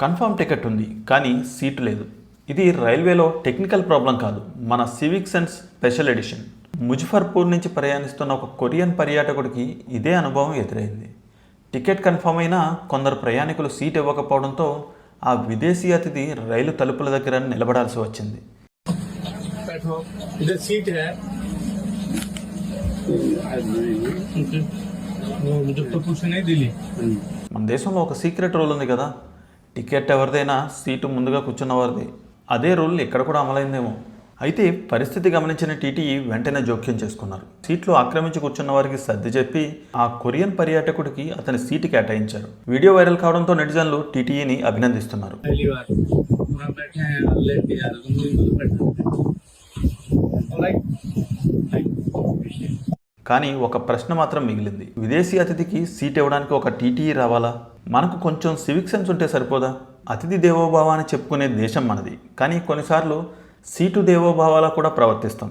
Confirm ticket ఉంది కానీ seat లేదు. ఇది రైల్వేలో టెక్నికల్ ప్రాబ్లం కాదు, మన civic sense special edition. Muzaffarpur నుంచి ప్రయాణిస్తున్న ఒక కొరియన్ పర్యాటకుడికి ఇదే అనుభవం ఎదురైంది. టికెట్ కన్ఫర్మ్ అయినా కొందరు ప్రయాణికులు సీట్ ఇవ్వకపోవడంతో ఆ విదేశీ అతిథి రైలు తలుపుల దగ్గర నిలబడాల్సి వచ్చింది. మన దేశంలో ఒక సీక్రెట్ రూల్ ఉంది కదా, టికెట్ ఎవరిదైనా సీటు ముందుగా కూర్చున్న వారిది. అదే రూల్ ఇక్కడ కూడా అమలైందేమో. అయితే పరిస్థితి గమనించిన టీటీఈ వెంటనే జోక్యం చేసుకున్నారు. సీట్లు ఆక్రమించి కూర్చున్న వారికి సర్ది చెప్పి ఆ కొరియన్ పర్యాటకుడికి అతని సీటు కేటాయించారు. వీడియో వైరల్ కావడంతో నెటిజన్లు టీటీఈని అభినందిస్తున్నారు. కానీ ఒక ప్రశ్న మాత్రం మిగిలింది. విదేశీ అతిథికి సీట్ ఇవ్వడానికి ఒక టీటీఈ రావాలా? మనకు కొంచెం సివిక్ సెన్స్ ఉంటే సరిపోదా? అతిథి దేవోభావ అని చెప్పుకునే దేశం మనది, కానీ కొన్నిసార్లు సీటు దేవోభావాలా కూడా ప్రవర్తిస్తాం.